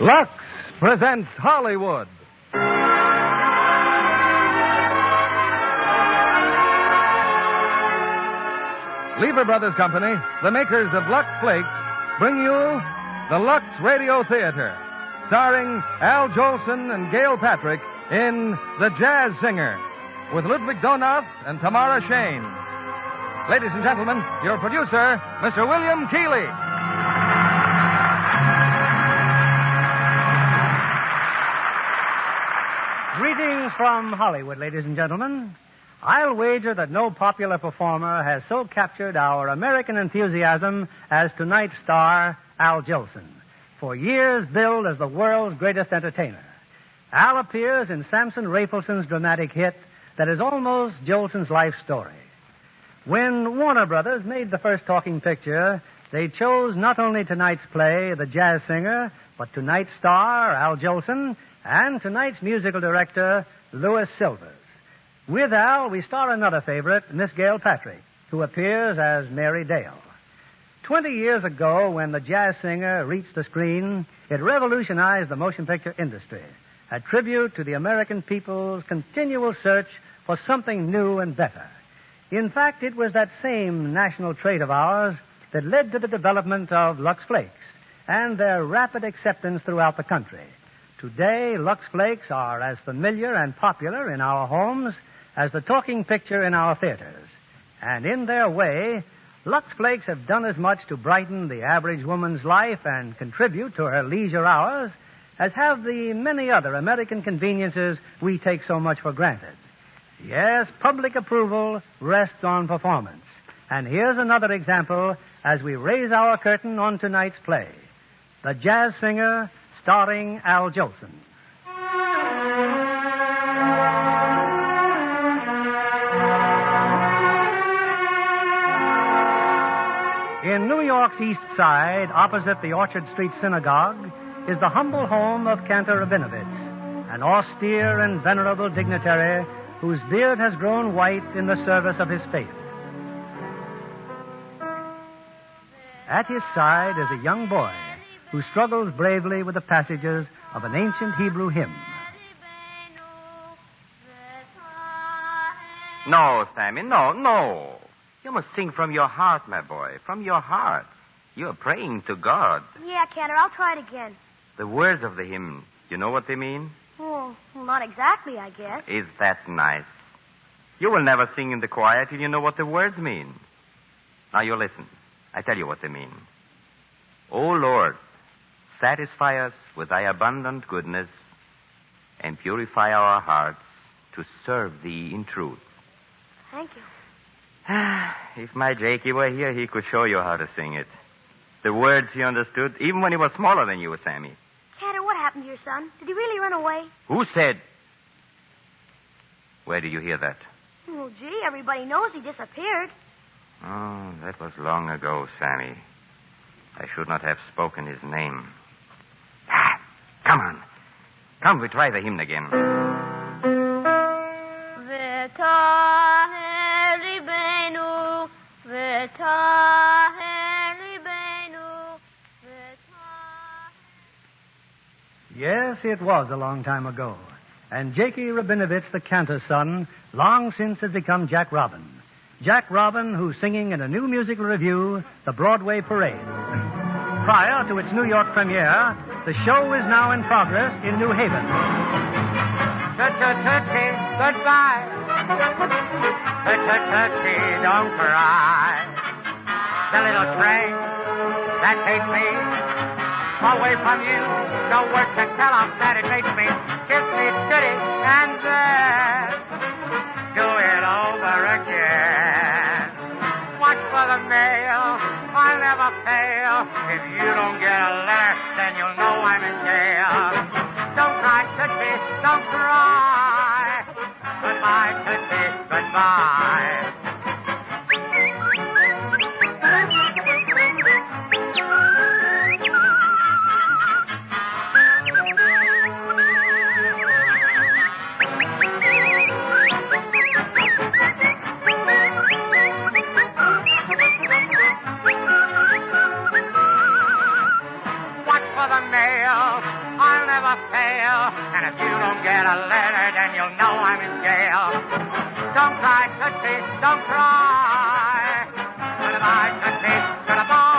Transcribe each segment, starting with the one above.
Lux presents Hollywood. Lever Brothers Company, the makers of Lux Flakes, bring you the Lux Radio Theater, starring Al Jolson and Gail Patrick in The Jazz Singer, with Ludwig Donoff and Tamara Shane. Ladies and gentlemen, your producer, Mr. William Keeley. Greetings from Hollywood, ladies and gentlemen. I'll wager that no popular performer has so captured our American enthusiasm as tonight's star, Al Jolson, for years billed as the world's greatest entertainer. Al appears in Samson Rapelson's dramatic hit that is almost Jolson's life story. When Warner Brothers made the first talking picture, they chose not only tonight's play, The Jazz Singer, but tonight's star, Al Jolson, and tonight's musical director, Louis Silvers. With Al, we star another favorite, Miss Gail Patrick, who appears as Mary Dale. 20 years ago, when The Jazz Singer reached the screen, it revolutionized the motion picture industry, a tribute to the American people's continual search for something new and better. In fact, it was that same national trait of ours that led to the development of Lux Flakes and their rapid acceptance throughout the country. Today, Lux Flakes are as familiar and popular in our homes as the talking picture in our theaters. And in their way, Lux Flakes have done as much to brighten the average woman's life and contribute to her leisure hours as have the many other American conveniences we take so much for granted. Yes, public approval rests on performance. And here's another example as we raise our curtain on tonight's play, The Jazz Singer, starring Al Jolson. In New York's East Side, opposite the Orchard Street Synagogue, is the humble home of Cantor Rabinovitz, an austere and venerable dignitary whose beard has grown white in the service of his faith. At his side is a young boy who struggles bravely with the passages of an ancient Hebrew hymn. No, Sammy, no. You must sing from your heart, my boy, from your heart. You're praying to God. Yeah, Cantor, I'll try it again. The words of the hymn, you know what they mean? Well, not exactly, I guess. Is that nice? You will never sing in the choir till you know what the words mean. Now you listen. I tell you what they mean. O Lord, satisfy us with thy abundant goodness and purify our hearts to serve thee in truth. Thank you. If my Jakey were here, he could show you how to sing it. The words he understood, even when he was smaller than you, Sammy. Cantor, what happened to your son? Did he really run away? Who said? Where did you hear that? Well, gee, everybody knows he disappeared. Oh, that was long ago, Sammy. I should not have spoken his name. Come on. Come, we try the hymn again. Yes, it was a long time ago. And Jakey Rabinovitz, the Cantor's son, long since had become Jack Robin. Jack Robin, who's singing in a new musical revue, The Broadway Parade. Prior to its New York premiere, the show is now in progress in New Haven. Tut-tut-tutty, goodbye. Tut-tut-tutty, don't cry. The little train that takes me away from you, no words can tell how sad it makes me. Kiss me, goody, and then do it over again. Watch for the mail, I'll never fail. If you don't get a letter, then you'll know I'm in jail. Don't cry, Tootsie, don't cry. Goodbye, Tootsie, goodbye. you don't get a letter, then you'll know I'm in jail. Don't cry, Tootsie, don't cry. Goodbye, Tootsie, goodbye.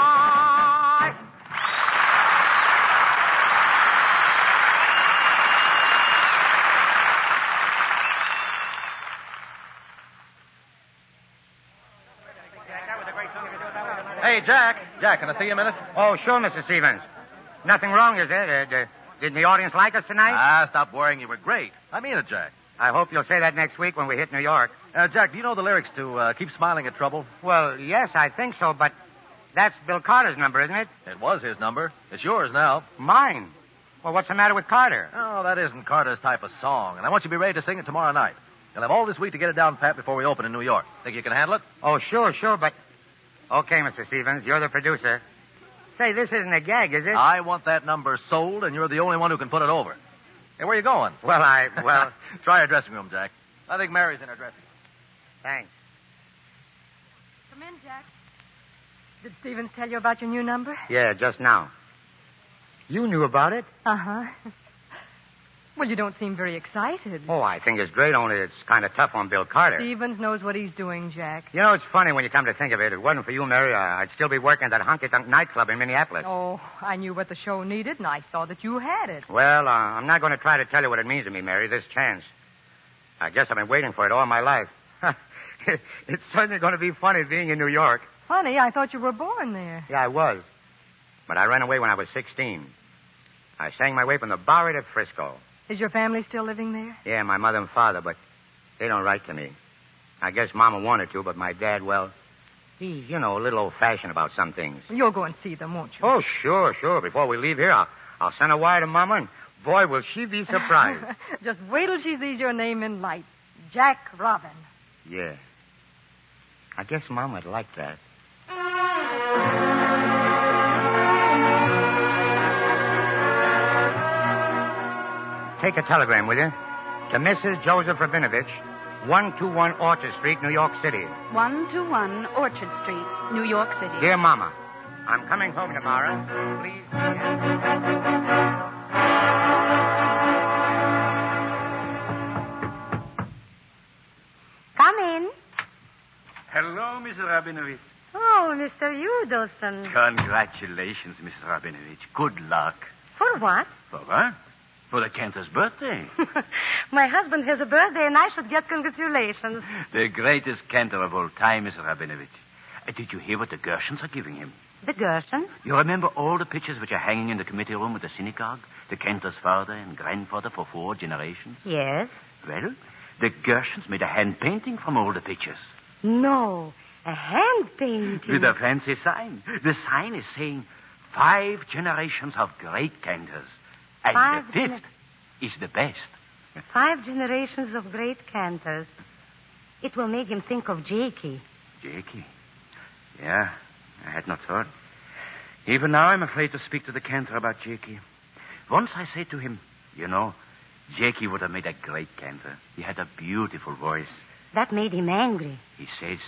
Hey, Jack. Jack, can I see you a minute? Oh, sure, Mr. Stevens. Nothing wrong, is there? Didn't the audience like us tonight? Stop worrying. You were great. I mean it, Jack. I hope you'll say that next week when we hit New York. Jack, do you know the lyrics to Keep Smiling at Trouble? Well, yes, I think so, but that's Bill Carter's number, isn't it? It was his number. It's yours now. Mine. Well, what's the matter with Carter? Oh, that isn't Carter's type of song, and I want you to be ready to sing it tomorrow night. You'll have all this week to get it down pat before we open in New York. Think you can handle it? Oh, sure, but... Okay, Mr. Stevens, you're the producer. Say, this isn't a gag, is it? I want that number sold, and you're the only one who can put it over. Hey, where are you going? Well... Try her dressing room, Jack. I think Mary's in her dressing room. Thanks. Come in, Jack. Did Stevens tell you about your new number? Yeah, just now. You knew about it? Uh-huh. Well, you don't seem very excited. Oh, I think it's great, only it's kind of tough on Bill Carter. Stevens knows what he's doing, Jack. You know, it's funny when you come to think of it. If it wasn't for you, Mary, I'd still be working at that honky-tonk nightclub in Minneapolis. Oh, I knew what the show needed, and I saw that you had it. Well, I'm not going to try to tell you what it means to me, Mary, this chance. I guess I've been waiting for it all my life. It's certainly going to be funny being in New York. Funny, I thought you were born there. Yeah, I was. But I ran away when I was 16. I sang my way from the Bowery to Frisco. Is your family still living there? Yeah, my mother and father, but they don't write to me. I guess Mama wanted to, but my dad, well, he's, a little old-fashioned about some things. You'll go and see them, won't you? Oh, sure. Before we leave here, I'll send a wire to Mama, and boy, will she be surprised. Just wait till she sees your name in light. Jack Robin. Yeah. I guess Mama'd like that. Take a telegram, will you? To Mrs. Joseph Rabinovich, 121 Orchard Street, New York City. 121 Orchard Street, New York City. Dear Mama, I'm coming home tomorrow. Please be here. Come in. Hello, Mrs. Rabinovich. Oh, Mr. Udelson. Congratulations, Mrs. Rabinovich. Good luck. For what? For what? For the Cantor's birthday. My husband has a birthday, and I should get congratulations. The greatest Cantor of all time, Mrs. Rabinovich. Did you hear what the Gershons are giving him? The Gershons? You remember all the pictures which are hanging in the committee room at the synagogue? The Cantor's father and grandfather for 4 generations? Yes. Well, the Gershons made a hand painting from all the pictures. No, a hand painting. With a fancy sign. The sign is saying 5 generations of great Cantors. And the 5th is the best. 5 generations of great Cantors. It will make him think of Jakey. Jakey? Yeah, I had not thought. Even now I'm afraid to speak to the Cantor about Jakey. Once I said to him, Jakey would have made a great Cantor. He had a beautiful voice. That made him angry. He says,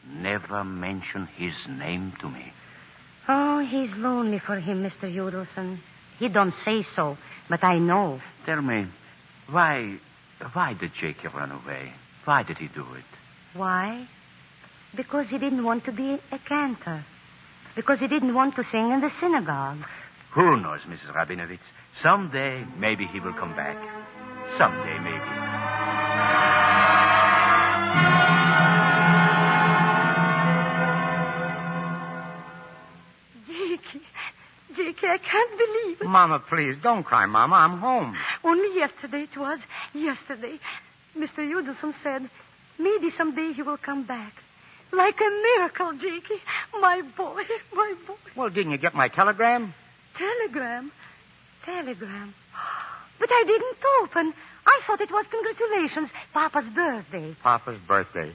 never mention his name to me. Oh, he's lonely for him, Mr. Udelson. He don't say so, but I know. Tell me, why did Jakey run away? Why did he do it? Why? Because he didn't want to be a cantor. Because he didn't want to sing in the synagogue. Who knows, Mrs. Rabinovich? Someday, maybe he will come back. Someday, maybe. Jakey, I can't believe it. Mama, please, don't cry, Mama. I'm home. Only yesterday it was. Yesterday. Mr. Udelson said, maybe someday he will come back. Like a miracle, Jakey. My boy. Well, didn't you get my telegram? Telegram? But I didn't open. I thought it was congratulations. Papa's birthday. Papa's birthday.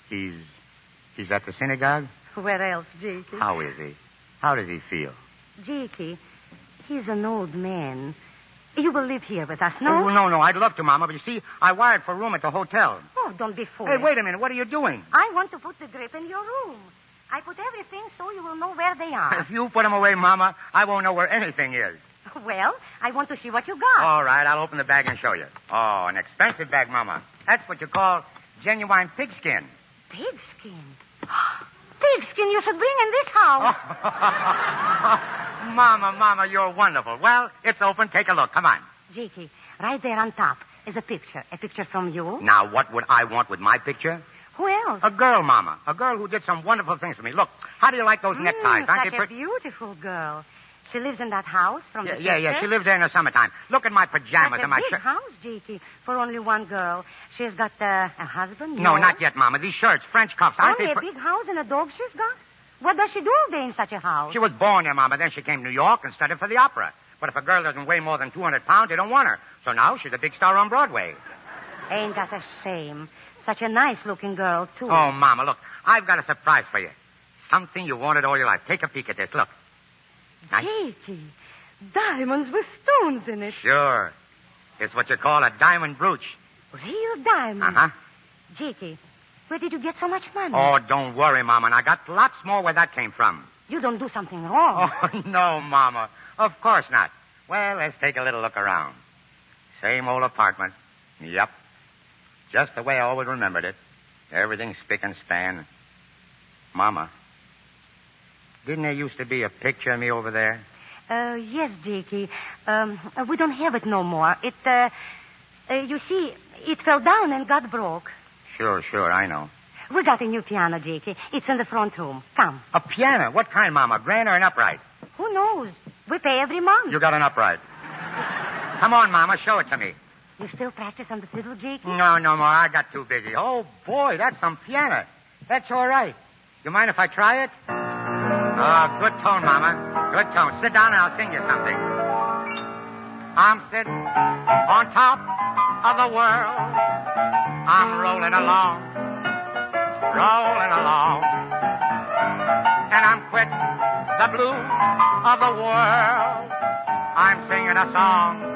He's at the synagogue? Where else, Jakey? How is he? How does he feel? Jakey, he's an old man. You will live here with us, no? Oh, no. I'd love to, Mama, but you see, I wired for a room at the hotel. Oh, don't be foolish. Hey, wait a minute. What are you doing? I want to put the grip in your room. I put everything so you will know where they are. If you put them away, Mama, I won't know where anything is. Well, I want to see what you got. All right, I'll open the bag and show you. Oh, an expensive bag, Mama. That's what you call genuine pigskin. Pigskin. Pigskin you should bring in this house. Mama, you're wonderful. Well, it's open. Take a look. Come on. Jakey, right there on top is a picture. A picture from you. Now, what would I want with my picture? Who else? A girl, Mama. A girl who did some wonderful things for me. Look, how do you like those neckties? Aren't Such they a pretty? beautiful girl. She lives in that house from the Yeah. She lives there in the summertime. Look at my pajamas Such and my a big shirt. house, Jakey, for only one girl. She's got a husband? No, not yet, Mama. These shirts, French cuffs, aren't Only they? a big house and a dog she's got? What does she do all day in such a house? She was born there, Mama. Then she came to New York and studied for the opera. But if a girl doesn't weigh more than 200 pounds, they don't want her. So now she's a big star on Broadway. Ain't that a shame? Such a nice-looking girl, too. Oh, Mama, look. I've got a surprise for you. Something you wanted all your life. Take a peek at this. Look. Nice. Jakey, diamonds with stones in it. Sure. It's what you call a diamond brooch. Real diamonds. Uh-huh. Jakey, where did you get so much money? Oh, don't worry, Mama. And I got lots more where that came from. You don't do something wrong. Oh, no, Mama. Of course not. Well, let's take a little look around. Same old apartment. Yep. Just the way I always remembered it. Everything spick and span. Mama, didn't there used to be a picture of me over there? Yes, Jakey. We don't have it no more. You see, it fell down and got broke. Sure, I know. We got a new piano, Jakey. It's in the front room. Come. A piano? What kind, Mama? Grand or an upright? Who knows? We pay every month. You got an upright. Come on, Mama, show it to me. You still practice on the fiddle, Jakey? No more. I got too busy. Oh, boy, that's some piano. That's all right. You mind if I try it? Oh, good tone, Mama. Good tone. Sit down and I'll sing you something. I'm sitting on top of the world. I'm rolling along. And I'm quitting the blues of the world. I'm singing a song.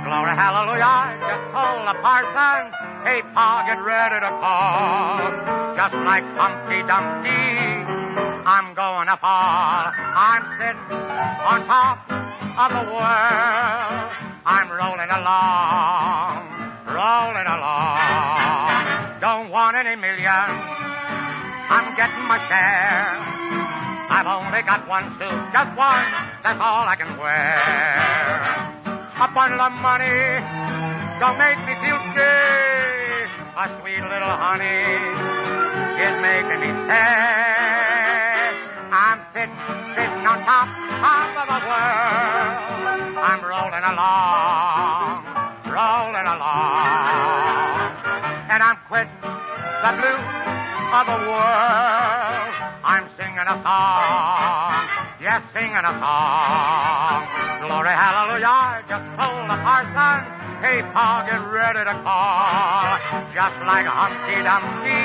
Glory, hallelujah, just told the parson, hey, Pa, get ready to call. Just like Humpty Dumpty, I'm going to fall. I'm sitting on top of the world. I'm rolling along. Don't want any millions. I'm getting my share. I've only got one suit, just one. That's all I can wear. A bundle of money don't make me feel gay. A sweet little honey is making me sad. I'm sitting on top of the world. I'm rolling along. And I'm quitting the blues of the world. I'm singing a song. Yes, singing a song. Glory, hallelujah, just told the parson, hey, Pa, get ready to call. Just like Humpty Dumpty,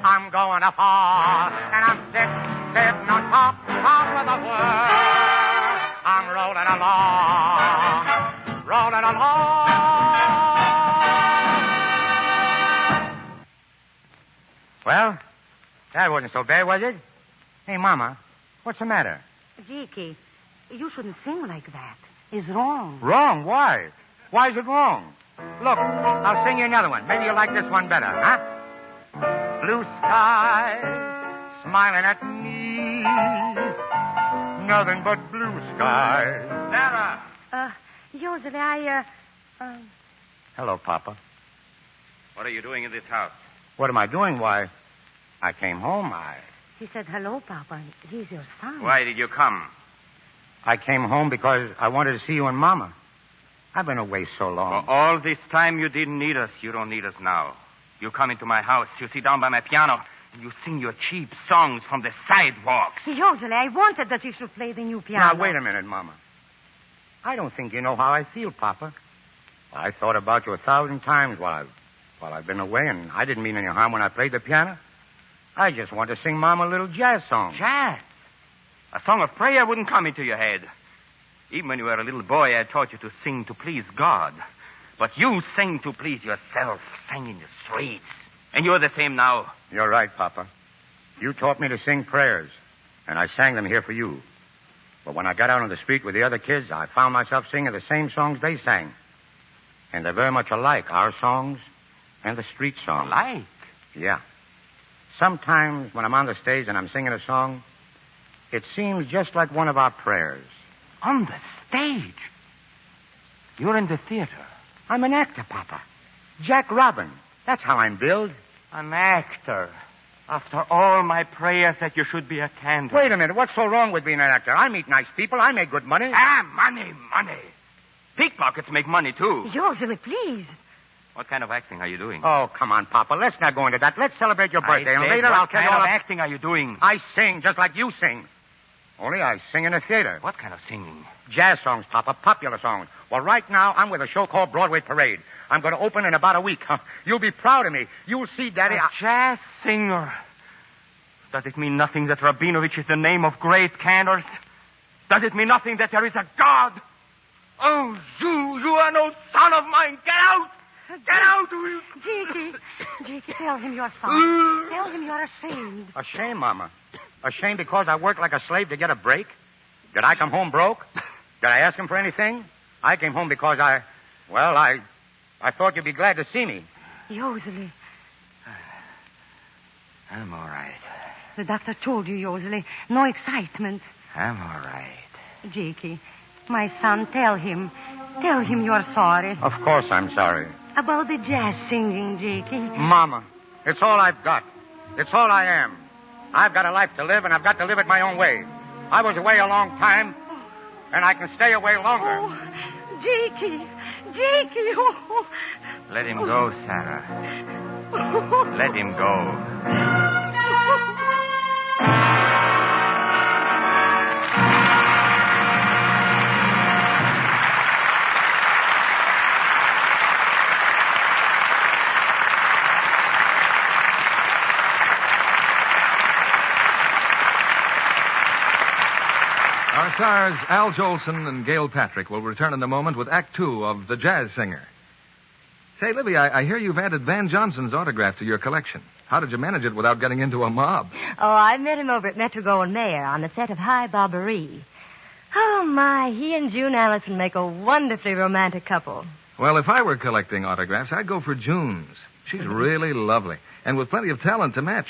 I'm going to fall. And I'm sitting on top of the world. I'm rolling along. Well, that wasn't so bad, was it? Hey, Mama, what's the matter? Jakey, you shouldn't sing like that. It's wrong. Wrong? Why? Why is it wrong? Look, I'll sing you another one. Maybe you'll like this one better, huh? Blue skies smiling at me. Nothing but blue skies. Sarah! Joseph, Hello, Papa. What are you doing in this house? What am I doing? Why, I came home. He said, hello, Papa. He's your son. Why did you come? I came home because I wanted to see you and Mama. I've been away so long. For all this time you didn't need us. You don't need us now. You come into my house, you sit down by my piano, and you sing your cheap songs from the sidewalks. Joseph, I wanted that you should play the new piano. Now, wait a minute, Mama. I don't think you know how I feel, Papa. I thought about you 1,000 times while I've been away, and I didn't mean any harm when I played the piano. I just want to sing Mama a little jazz song. Jazz? A song of prayer wouldn't come into your head. Even when you were a little boy, I taught you to sing to please God. But you sing to please yourself, sang in the streets. And you're the same now. You're right, Papa. You taught me to sing prayers, and I sang them here for you. But when I got out on the street with the other kids, I found myself singing the same songs they sang. And they're very much alike, our songs and the street songs. Alike? Yeah. Sometimes when I'm on the stage and I'm singing a song, it seems just like one of our prayers. On the stage? You're in the theater. I'm an actor, Papa. Jack Robin. That's how I'm billed. An actor. After all my prayers that you should be a candle. Wait a minute. What's so wrong with being an actor? I meet nice people. I make good money. Money. Pickpockets make money, too. Josie, please. What kind of acting are you doing? Oh, come on, Papa. Let's not go into that. Let's celebrate your birthday. And later I'll tell you all all kind of acting are you doing? I sing just like you sing. Only I sing in a theater. What kind of singing? Jazz songs, Papa. Popular songs. Well, right now I'm with a show called Broadway Parade. I'm going to open in about a week. You'll be proud of me. You'll see, Daddy. A jazz singer. Does it mean nothing that Rabinovich is the name of great canors? Does it mean nothing that there is a God? Oh, you are no son of mine. Get out! Get out! Jakey, tell him you're sorry. Tell him you're ashamed. Ashamed, Mama? Ashamed because I worked like a slave to get a break? Did I come home broke? Did I ask him for anything? I came home because I thought you'd be glad to see me. Josie. I'm all right. The doctor told you, Josie. No excitement. I'm all right. Jakey, my son, tell him. Tell him you're sorry. Of course I'm sorry. About the jazz singing, Jakey. Mama, it's all I've got. It's all I am. I've got a life to live, and I've got to live it my own way. I was away a long time, and I can stay away longer. Oh, Jakey. Oh. Let him go, Sarah. Let him go. Our stars, Al Jolson and Gail Patrick, will return in a moment with Act Two of The Jazz Singer. Say, Libby, I hear you've added Van Johnson's autograph to your collection. How did you manage it without getting into a mob? Oh, I met him over at Metro-Goldwyn-Mayer on the set of High Bobbery. Oh, my, he and June Allison make a wonderfully romantic couple. Well, if I were collecting autographs, I'd go for June's. She's really lovely, and with plenty of talent to match.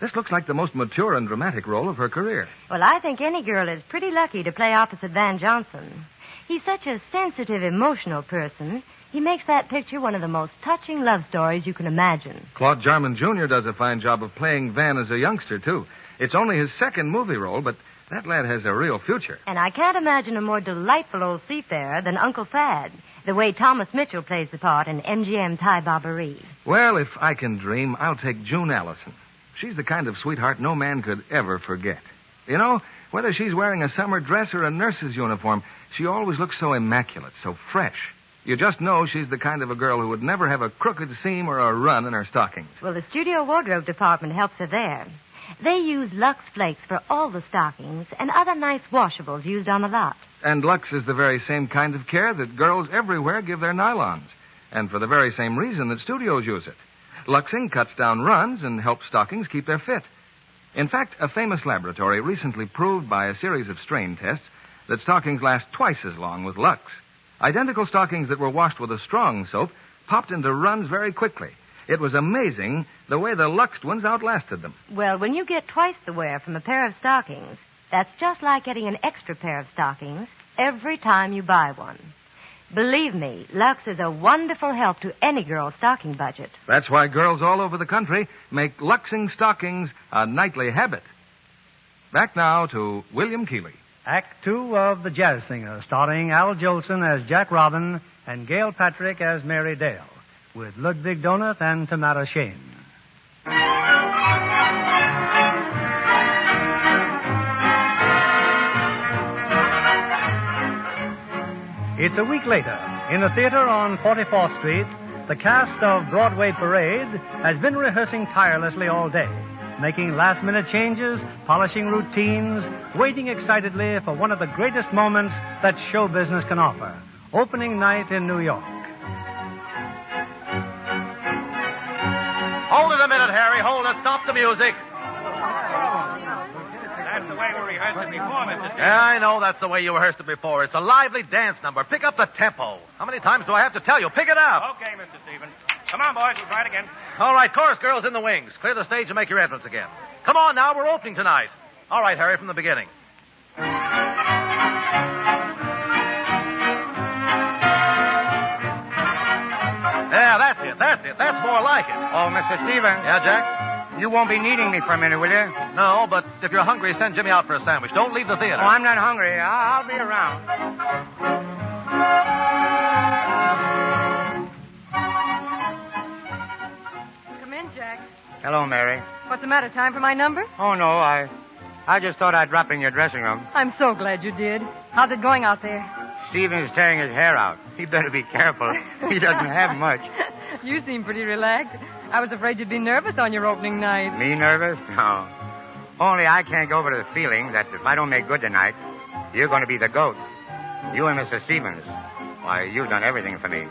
This looks like the most mature and dramatic role of her career. Well, I think any girl is pretty lucky to play opposite Van Johnson. He's such a sensitive, emotional person. He makes that picture one of the most touching love stories you can imagine. Claude Jarman Jr. does a fine job of playing Van as a youngster, too. It's only his second movie role, but that lad has a real future. And I can't imagine a more delightful old seafarer than Uncle Thad, the way Thomas Mitchell plays the part in MGM's High Bobbery. Well, if I can dream, I'll take June Allison. She's the kind of sweetheart no man could ever forget. You know, whether she's wearing a summer dress or a nurse's uniform, she always looks so immaculate, so fresh. You just know she's the kind of a girl who would never have a crooked seam or a run in her stockings. Well, the studio wardrobe department helps her there. They use Lux Flakes for all the stockings and other nice washables used on the lot. And Lux is the very same kind of care that girls everywhere give their nylons. And for the very same reason that studios use it. Luxing cuts down runs and helps stockings keep their fit. In fact, a famous laboratory recently proved by a series of strain tests that stockings last twice as long with Lux. Identical stockings that were washed with a strong soap popped into runs very quickly. It was amazing the way the Luxed ones outlasted them. Well, when you get twice the wear from a pair of stockings, that's just like getting an extra pair of stockings every time you buy one. Believe me, Lux is a wonderful help to any girl's stocking budget. That's why girls all over the country make Luxing stockings a nightly habit. Back now to William Keighley. Act Two of The Jazz Singer, starring Al Jolson as Jack Robin and Gail Patrick as Mary Dale, with Ludwig Donath and Tamara Shane. It's a week later. In a theater on 44th Street, the cast of Broadway Parade has been rehearsing tirelessly all day, making last-minute changes, polishing routines, waiting excitedly for one of the greatest moments that show business can offer, opening night in New York. Hold it a minute, Harry. Hold it. Stop the music. That's the way we rehearsed it before, Mr. Stevens. Yeah, I know that's the way you rehearsed it before. It's a lively dance number. Pick up the tempo. How many times do I have to tell you? Pick it up. Okay, Mr. Stevens. Come on, boys. We'll try it again. All right, chorus girls in the wings. Clear the stage and make your entrance again. Come on now, we're opening tonight. All right, Harry, from the beginning. Yeah, that's it. That's more like it. Oh, Mr. Stevens. Yeah, Jack? You won't be needing me for a minute, will you? No, but if you're hungry, send Jimmy out for a sandwich. Don't leave the theater. Oh, I'm not hungry. I'll be around. Come in, Jack. Hello, Mary. What's the matter? Time for my number? Oh, no, I just thought I'd drop in your dressing room. I'm so glad you did. How's it going out there? Stevens is tearing his hair out. He better be careful. He doesn't have much. You seem pretty relaxed. I was afraid you'd be nervous on your opening night. Me nervous? No. Only I can't go over to the feeling that if I don't make good tonight, you're going to be the goat. You and Mr. Stevens. Why, you've done everything for me.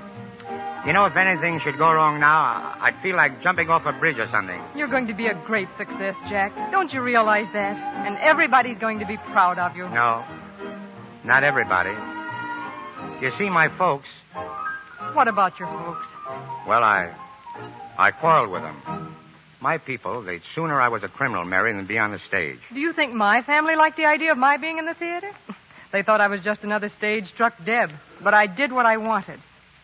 You know, if anything should go wrong now, I'd feel like jumping off a bridge or something. You're going to be a great success, Jack. Don't you realize that? And everybody's going to be proud of you. No, not everybody. You see, my folks... What about your folks? Well, I quarreled with them. My people, they'd sooner I was a criminal, Mary, than be on the stage. Do you think my family liked the idea of my being in the theater? They thought I was just another stage-struck Deb. But I did what I wanted.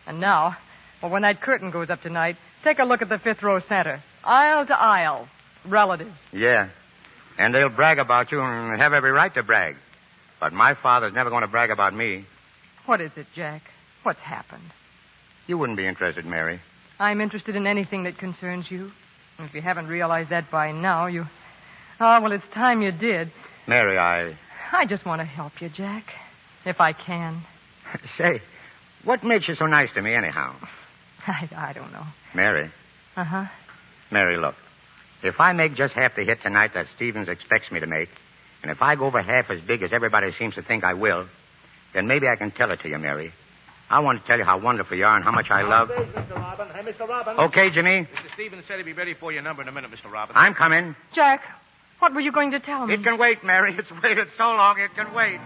And now, well, when that curtain goes up tonight, take a look at the fifth row center. Aisle to aisle. Relatives. Yeah. And they'll brag about you and have every right to brag. But my father's never going to brag about me. What is it, Jack? What's happened? You wouldn't be interested, Mary. I'm interested in anything that concerns you. If you haven't realized that by now, you... Oh, well, it's time you did. Mary, I just want to help you, Jack. If I can. Say, what makes you so nice to me, anyhow? I don't know. Mary. Uh-huh. Mary, look. If I make just half the hit tonight that Stevens expects me to make, and if I go over half as big as everybody seems to think I will, then maybe I can tell it to you, Mary. I want to tell you how wonderful you are and how much I love... Mr. Robin. Hey, Mr. Robin. Okay, Jimmy. Mr. Stevens said he'd be ready for your number in a minute, Mr. Robin. I'm coming. Jack, what were you going to tell me? It can wait, Mary. It's waited so long, it can wait.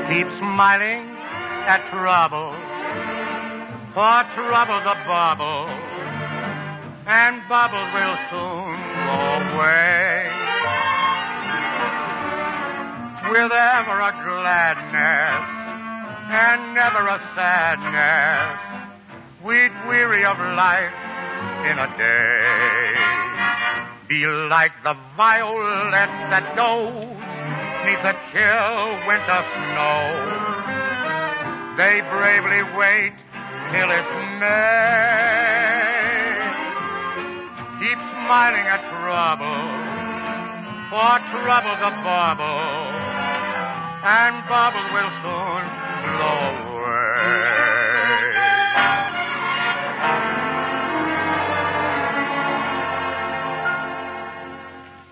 Keep smiling at trouble, for trouble's a bubble, and bubbles will soon go away. With ever a gladness and never a sadness, we'd weary of life in a day. Be like the violets that goes 'neath the chill winter snow. They bravely wait till it's May. Keep smiling at trouble, for trouble's a bubble, and bubbles will soon blow away.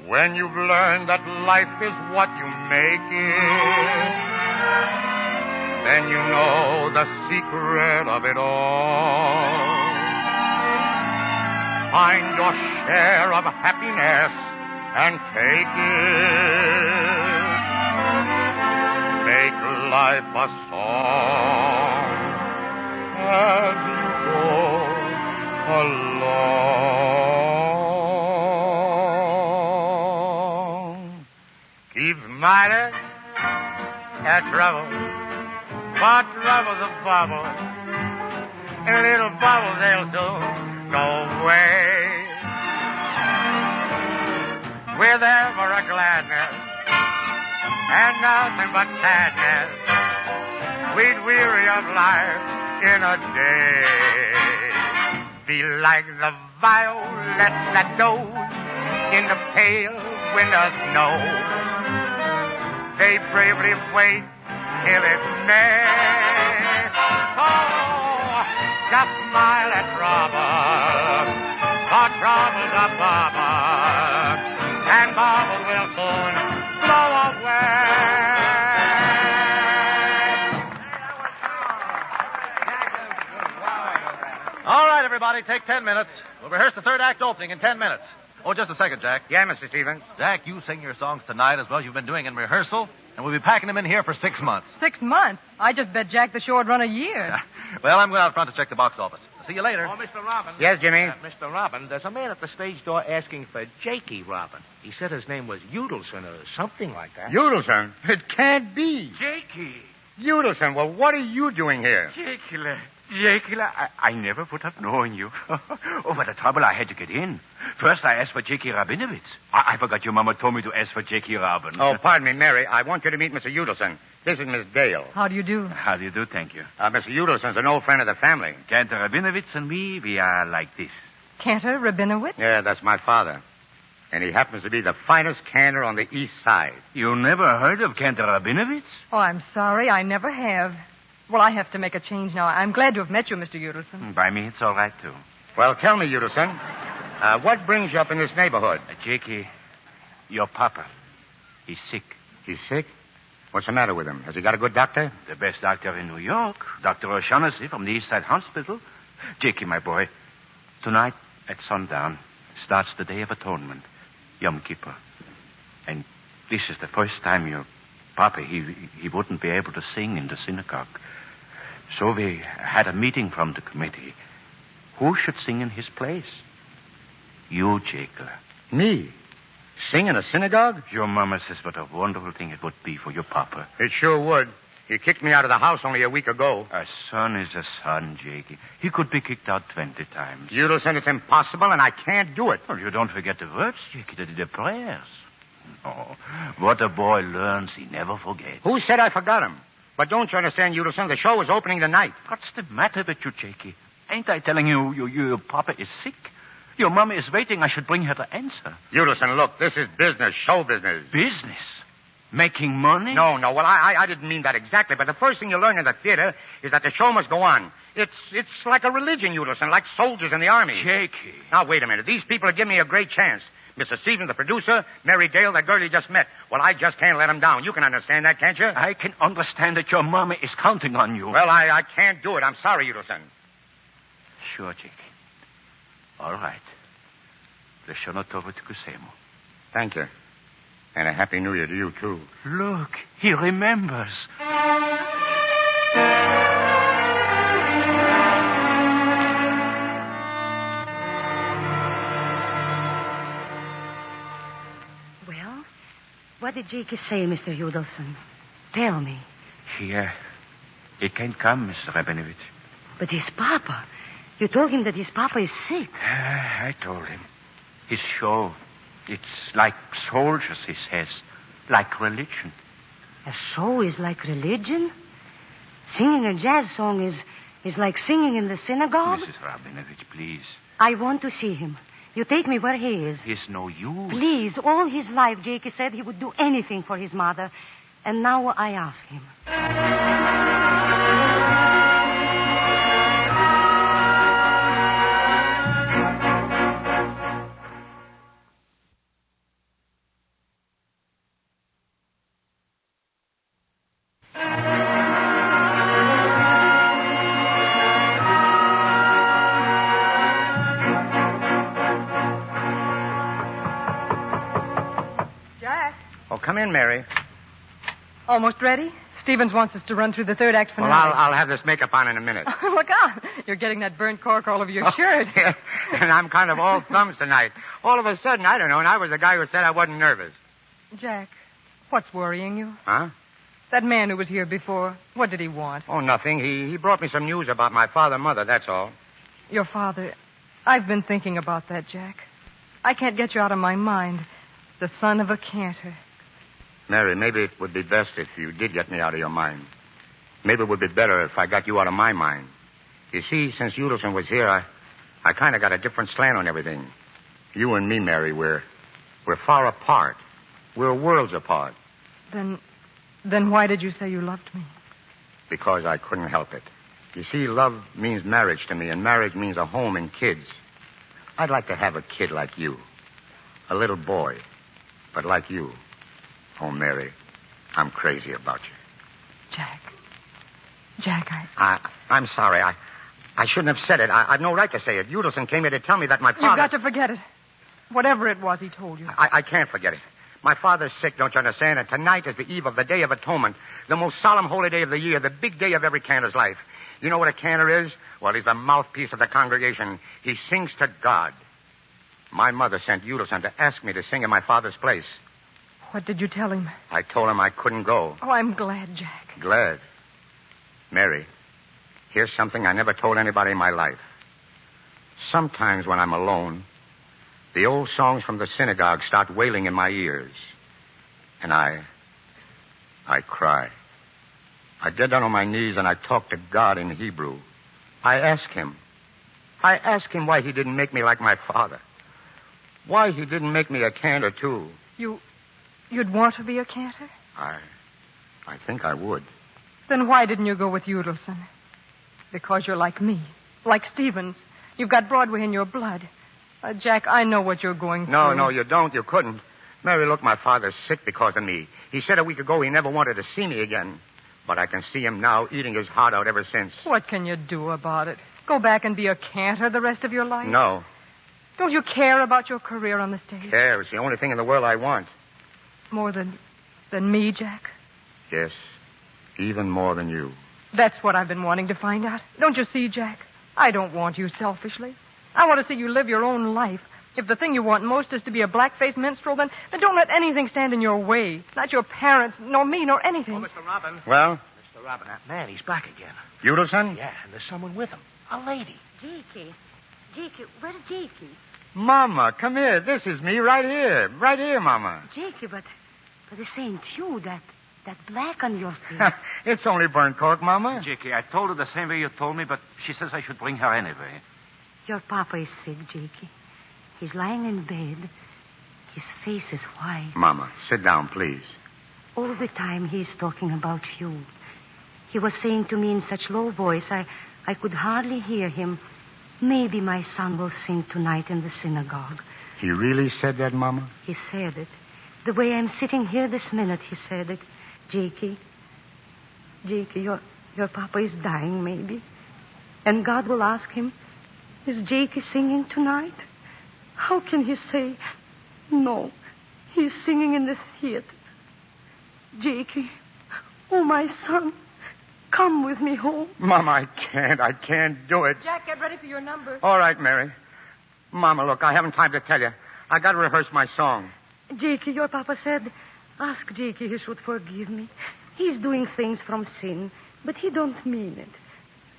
When you've learned that life is what you make it, then you know the secret of it all. Find your share of happiness and take it. Make life a song as you go along. Keep smiling at trouble, but trouble's a bubble. And little bubbles, they'll soon go away. With ever a gladness and nothing but sadness, we'd weary of life in a day. Be like the violet that goes in the pale winter snow. They bravely wait till it's May. So just smile at trouble, for trouble's a bubble, and bubbles will soon blow away. everybody, take 10 minutes. We'll rehearse the third act opening in 10 minutes. Oh, just a second, Jack. Yeah, Mr. Stevens. Jack, you sing your songs tonight as well as you've been doing in rehearsal, and we'll be packing them in here for 6 months. 6 months? I just bet Jack the show would run a year. Well, I'm going out front to check the box office. See you later. Oh, Mr. Robin. Yes, Jimmy? Mr. Robin, there's a man at the stage door asking for Jakey Robin. He said his name was Udelson or something like that. Udelson? It can't be. Jakey. Udelson, well, what are you doing here? Jakey, I never would have known you. Oh, what a trouble I had to get in. First, I asked for Jakey Rabinovitz. I forgot your mama told me to ask for Jakey Robin. Oh, pardon me, Mary. I want you to meet Mr. Udelson. This is Miss Dale. How do you do? How do you do? Thank you. Mr. Udelson's an old friend of the family. Cantor Rabinovitz and me, we are like this. Cantor Rabinowitz? Yeah, that's my father. And he happens to be the finest cantor on the east side. You never heard of Cantor Rabinovitz? Oh, I'm sorry. I never have. Well, I have to make a change now. I'm glad to have met you, Mr. Udelson. By me, it's all right, too. Well, tell me, Udelson, what brings you up in this neighborhood? Jakey, your papa. He's sick. He's sick? What's the matter with him? Has he got a good doctor? The best doctor in New York, Dr. O'Shaughnessy from the East Side Hospital. Jakey, my boy, tonight at sundown starts the Day of Atonement, Yom Kippur. And this is the first time your papa, he wouldn't be able to sing in the synagogue. So we had a meeting from the committee. Who should sing in his place? You, Jekyll. Me? Sing in a synagogue? Your mama says what a wonderful thing it would be for your papa. It sure would. He kicked me out of the house only a week ago. A son is a son, Jakey. He could be kicked out 20 times. Udelson, it's impossible, and I can't do it. Well, you don't forget the words, Jakey, the prayers. Oh, what a boy learns, he never forgets. Who said I forgot him? But don't you understand, Udelson? The show is opening tonight. What's the matter with you, Jakey? Ain't I telling you, your papa is sick? Your mama is waiting. I should bring her to answer. Udelson, look, this is business, show business. Business? Making money? No. Well, I didn't mean that exactly, but the first thing you learn in the theater is that the show must go on. It's like a religion, Udelson, like soldiers in the army. Jakey. Now, wait a minute. These people are giving me a great chance. Mr. Stevens, the producer, Mary Dale, that girl you just met. Well, I just can't let them down. You can understand that, can't you? I can understand that your mama is counting on you. Well, I can't do it. I'm sorry, Udelson. Sure, Jakey. All right. Lashonotovo Kusemo. Thank you. And a Happy New Year to you, too. Look, he remembers. Well, what did Jakey say, Mr. Udelson? Tell me. He can't come, Mrs. Rabinovitz. But his papa. You told him that his papa is sick. I told him. His show, it's like soldiers, he says. Like religion. A show is like religion? Singing a jazz song is like singing in the synagogue? Mrs. Rabinovitch, please. I want to see him. You take me where he is. He's no use. Please, all his life, Jakey said he would do anything for his mother. And now I ask him. Come in, Mary. Almost ready? Stevens wants us to run through the third act finale. Well, I'll have this makeup on in a minute. Look out. You're getting that burnt cork all over your shirt. Yeah. And I'm kind of all thumbs tonight. All of a sudden, I don't know, and I was the guy who said I wasn't nervous. Jack, what's worrying you? Huh? That man who was here before, what did he want? Oh, nothing. He brought me some news about my father and mother, that's all. Your father. I've been thinking about that, Jack. I can't get you out of my mind. The son of a cantor. Mary, maybe it would be best if you did get me out of your mind. Maybe it would be better if I got you out of my mind. You see, since Udelson was here, I kind of got a different slant on everything. You and me, Mary, we're far apart. We're worlds apart. Then why did you say you loved me? Because I couldn't help it. You see, love means marriage to me, and marriage means a home and kids. I'd like to have a kid like you. A little boy. But like you. Oh, Mary, I'm crazy about you. Jack, I'm sorry. I shouldn't have said it. I've no right to say it. Udelson came here to tell me that my father... You've got to forget it. Whatever it was he told you. I can't forget it. My father's sick, don't you understand? And tonight is the eve of the Day of Atonement, the most solemn holy day of the year, the big day of every cantor's life. You know what a cantor is? Well, he's the mouthpiece of the congregation. He sings to God. My mother sent Udelson to ask me to sing in my father's place. What did you tell him? I told him I couldn't go. Oh, I'm glad, Jack. Glad? Mary, here's something I never told anybody in my life. Sometimes when I'm alone, the old songs from the synagogue start wailing in my ears. And I cry. I get down on my knees and I talk to God in Hebrew. I ask him why he didn't make me like my father. Why he didn't make me a cantor, too. You'd want to be a cantor? I think I would. Then why didn't you go with Udelson? Because you're like me. Like Stevens. You've got Broadway in your blood. Jack, I know what you're going through. No, you don't. You couldn't. Mary, look, my father's sick because of me. He said a week ago he never wanted to see me again. But I can see him now eating his heart out ever since. What can you do about it? Go back and be a cantor the rest of your life? No. Don't you care about your career on the stage? Care is the only thing in the world I want. More than me, Jack? Yes. Even more than you. That's what I've been wanting to find out. Don't you see, Jack? I don't want you selfishly. I want to see you live your own life. If the thing you want most is to be a black-faced minstrel, then don't let anything stand in your way. Not your parents, nor me, nor anything. Oh, Mr. Robin. Well? Mr. Robin, that man, he's back again. Udelson? Yeah, and there's someone with him. A lady. Jakey, where's Jakey? Mama, come here. This is me right here. Right here, Mama. Jakey, but this ain't you. That black on your face. It's only burnt cork, Mama. Jakey, I told her the same way you told me, but she says I should bring her anyway. Your papa is sick, Jakey. He's lying in bed. His face is white. Mama, sit down, please. All the time he's talking about you. He was saying to me in such low voice, I could hardly hear him. Maybe my son will sing tonight in the synagogue. He really said that, Mama? He said it. The way I'm sitting here this minute, he said it. Jakey, your papa is dying, maybe. And God will ask him, is Jakey singing tonight? How can he say, no, he's singing in the theater? Jakey, oh, my son, come with me home. Mama, I can't do it. Jack, get ready for your number. All right, Mary. Mama, look, I haven't time to tell you. I got to rehearse my song. Jakey, your papa said, ask Jakey he should forgive me. He's doing things from sin, but he don't mean it.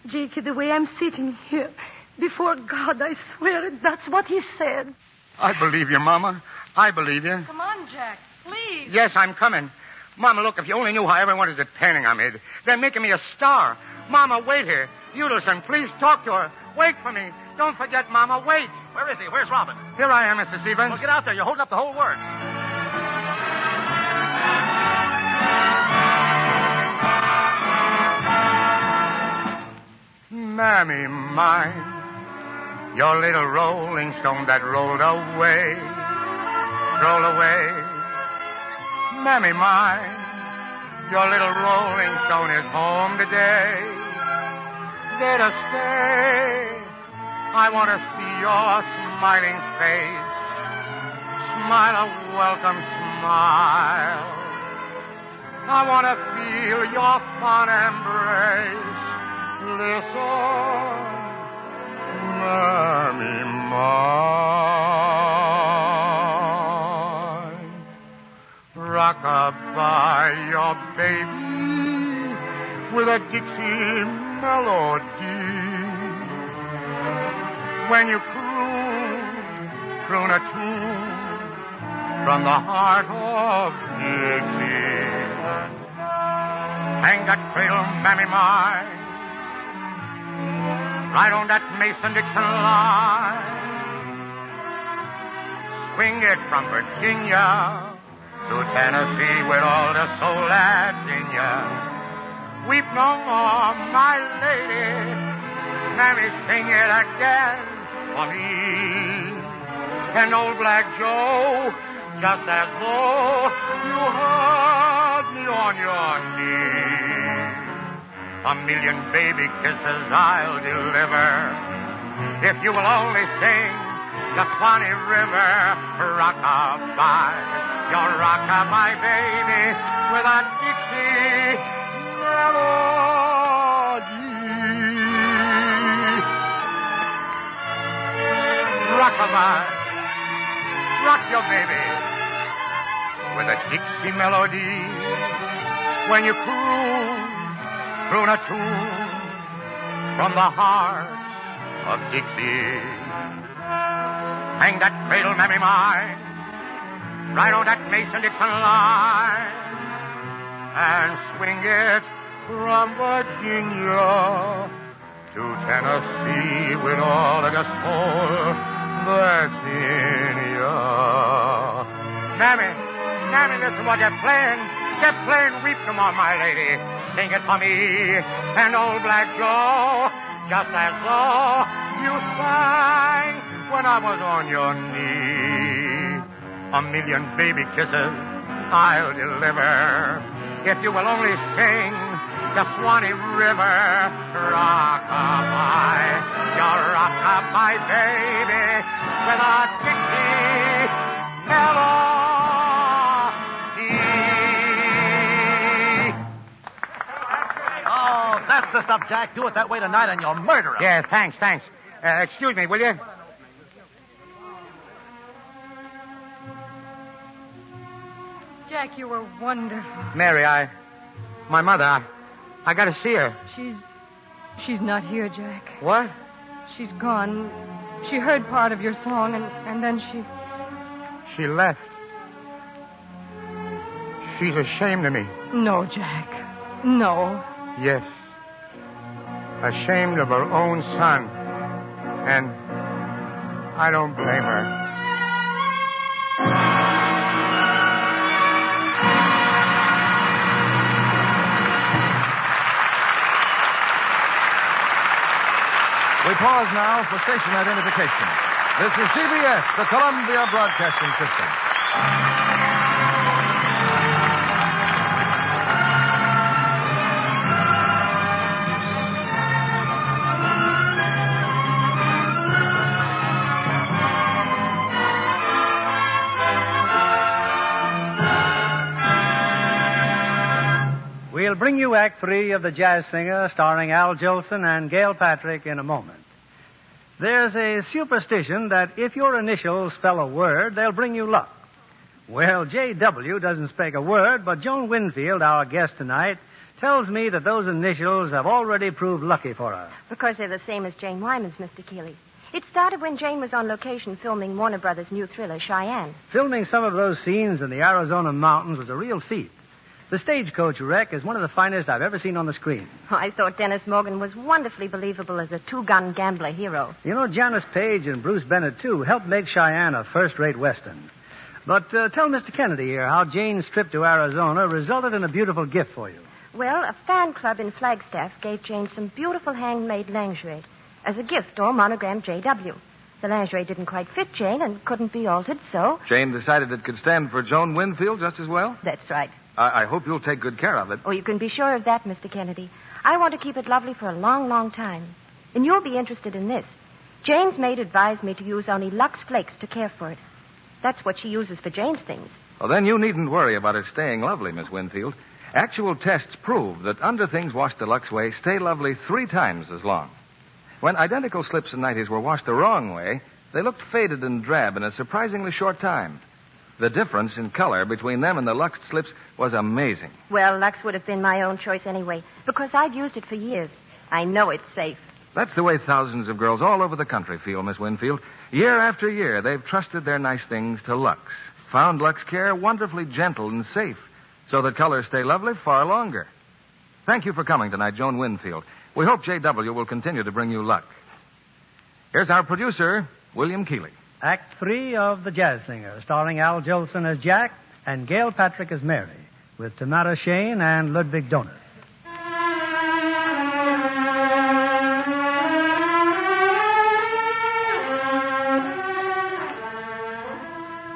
Jakey, the way I'm sitting here, before God, I swear it, that's what he said. I believe you, Mama. I believe you. Come on, Jack, please. Yes, I'm coming. Mama, look, if you only knew how everyone is depending on me. They're making me a star. Mama, wait here. Udelson, please talk to her. Wait for me. Don't forget, Mama, wait. Where is he? Where's Robin? Here I am, Mr. Stevens. Well, get out there. You're holding up the whole works. Mammy mine, your little rolling stone that rolled away. Mammy mine, your little rolling stone is home today. There to stay. I want to see your smiling face. Smile a welcome smile. I want to feel your fond embrace. Listen, Mammy mine. Rock-a-bye your baby with a Dixie melody. When you croon a tune from the heart of Dixie. Hang that cradle, Mammy mine, right on that Mason-Dixon line. Swing it from Virginia to Tennessee with all the soul that's in ya. Weep no more, my lady. Mammy, sing it again for me. And old Black Joe, just as though you heard me on your knee. 1,000,000 baby kisses I'll deliver. If you will only sing the Swanee River rock-a-bye, your rock-a-bye baby with a Dixie melody. Rock-a-bye, rock your baby with a Dixie melody. When you croon a tune from the heart of Dixie. Hang that cradle, mammy mine, right on that Mason-Dixon line, and swing it from Virginia to Tennessee with all of the soul that's in ya. Mammy, listen what they're playing. They're playing Weep No More, my lady. Sing it for me and old Black Joe, just as though you sang when I was on your knee. 1,000,000 baby kisses I'll deliver if you will only sing the Swanee River rock-a-bye, your rock-a-bye baby with a Dixie melody. Oh, that's the stuff, Jack. Do it that way tonight and you'll murder him. Yeah, thanks. Excuse me, will you? Jack, you were wonderful. Mary, my mother, I got to see her. She's not here, Jack. What? She's gone. She heard part of your song, and then she... She left. She's ashamed of me. No, Jack. No. Yes. Ashamed of her own son. And I don't blame her. We pause now for station identification. This is CBS, the Columbia Broadcasting System. We'll bring you Act 3 of The Jazz Singer, starring Al Jolson and Gail Patrick, in a moment. There's a superstition that if your initials spell a word, they'll bring you luck. Well, J.W. doesn't speak a word, but Joan Winfield, our guest tonight, tells me that those initials have already proved lucky for her. Because they're the same as Jane Wyman's, Mr. Keeley. It started when Jane was on location filming Warner Brothers' new thriller, Cheyenne. Filming some of those scenes in the Arizona mountains was a real feat. The stagecoach wreck is one of the finest I've ever seen on the screen. I thought Dennis Morgan was wonderfully believable as a two-gun gambler hero. You know, Janice Page and Bruce Bennett, too, helped make Cheyenne a first-rate Western. But tell Mr. Kennedy here how Jane's trip to Arizona resulted in a beautiful gift for you. Well, a fan club in Flagstaff gave Jane some beautiful handmade lingerie as a gift, all monogrammed J.W. The lingerie didn't quite fit Jane and couldn't be altered, so... Jane decided it could stand for Joan Winfield just as well? That's right. I hope you'll take good care of it. Oh, you can be sure of that, Mr. Kennedy. I want to keep it lovely for a long, long time. And you'll be interested in this. Jane's maid advised me to use only Lux Flakes to care for it. That's what she uses for Jane's things. Well, then you needn't worry about it staying lovely, Miss Winfield. Actual tests prove that underthings washed the Lux way stay lovely 3 times as long. When identical slips and nighties were washed the wrong way, they looked faded and drab in a surprisingly short time. The difference in color between them and the Lux slips was amazing. Well, Lux would have been my own choice anyway, because I've used it for years. I know it's safe. That's the way thousands of girls all over the country feel, Miss Winfield. Year after year, they've trusted their nice things to Lux. Found Lux Care wonderfully gentle and safe, so that colors stay lovely far longer. Thank you for coming tonight, Joan Winfield. We hope J.W. will continue to bring you luck. Here's our producer, William Keeley. Act 3 of The Jazz Singer, starring Al Jolson as Jack and Gail Patrick as Mary, with Tamara Shane and Ludwig Donner.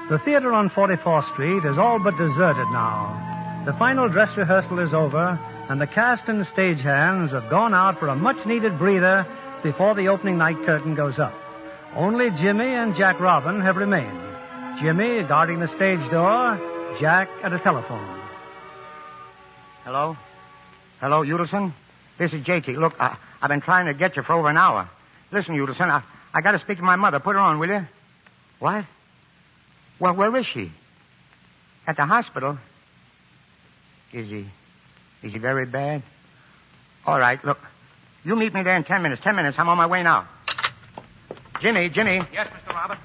The theater on 44th Street is all but deserted now. The final dress rehearsal is over, and the cast and stagehands have gone out for a much-needed breather before the opening night curtain goes up. Only Jimmy and Jack Robin have remained. Jimmy guarding the stage door, Jack at a telephone. Hello? Hello, Udelson? This is Jakey. Look, I've been trying to get you for over an hour. Listen, Udelson, I got to speak to my mother. Put her on, will you? What? Well, where is she? At the hospital? Is he very bad? All right, look. You meet me there in 10 minutes. 10 minutes. I'm on my way now. Jimmy. Yes, Mr. Robin?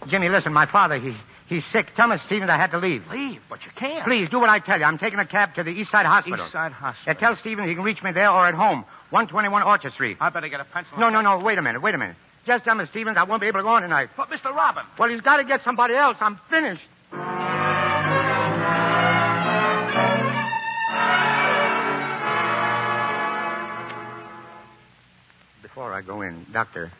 Jimmy, listen, my father, he's sick. Tell Miss Stevens I had to leave. Leave? But you can't. Please, do what I tell you. I'm taking a cab to the East Side Hospital. East Side Hospital. Tell Stevens he can reach me there or at home. 121 Orchard Street. I better get a pencil. No. Wait a minute. Just tell Miss Stevens I won't be able to go on tonight. But, Mr. Robin. Well, he's got to get somebody else. I'm finished. Before I go in, Doctor,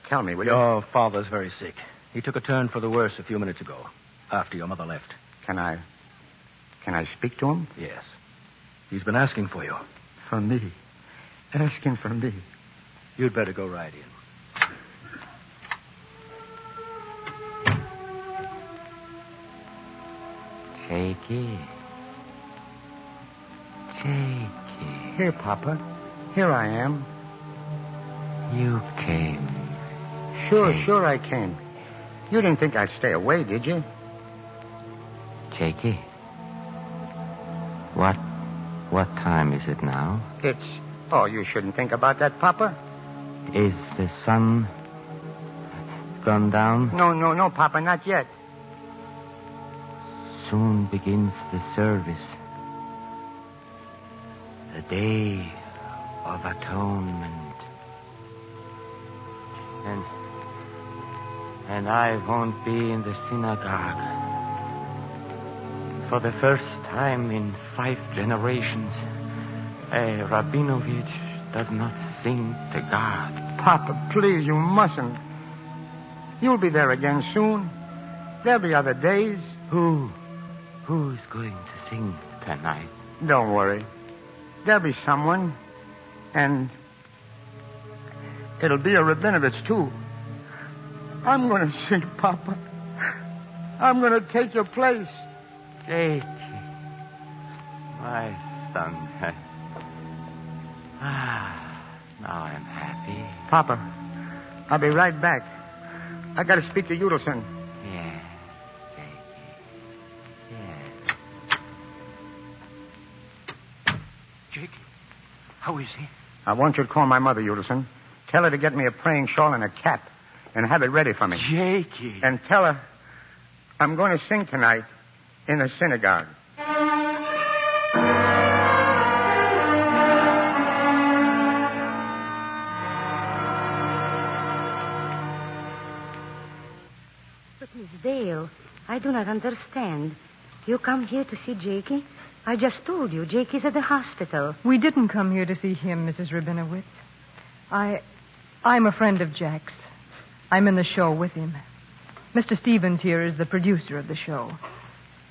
tell me, will you? Your father's very sick. He took a turn for the worse a few minutes ago, after your mother left. Can I speak to him? Yes. He's been asking for you. For me? Asking for me? You'd better go right in. Jakey. Here, Papa. Here I am. You came. Sure I came. You didn't think I'd stay away, did you? Jakey. What time is it now? Oh, you shouldn't think about that, Papa. Is the sun gone down? No, Papa, not yet. Soon begins the service. The day of atonement. And I won't be in the synagogue. For the first time in 5 generations, a Rabinovich does not sing to God. Papa, please, you mustn't. You'll be there again soon. There'll be other days. Who's going to sing tonight? Don't worry. There'll be someone. And it'll be a Rabinovich, too. I'm going to sing, Papa. I'm going to take your place. Jakey, my son. Now I'm happy. Papa, I'll be right back. I got to speak to Udelson. Yeah, Jakey. Yeah. Jakey, how is he? I want you to call my mother, Udelson. Tell her to get me a praying shawl and a cap and have it ready for me. Jakey. And tell her I'm going to sing tonight in the synagogue. But, Miss Dale, I do not understand. You come here to see Jakey? I just told you, Jakey's at the hospital. We didn't come here to see him, Mrs. Rabinowitz. I'm a friend of Jack's. I'm in the show with him. Mr. Stevens here is the producer of the show.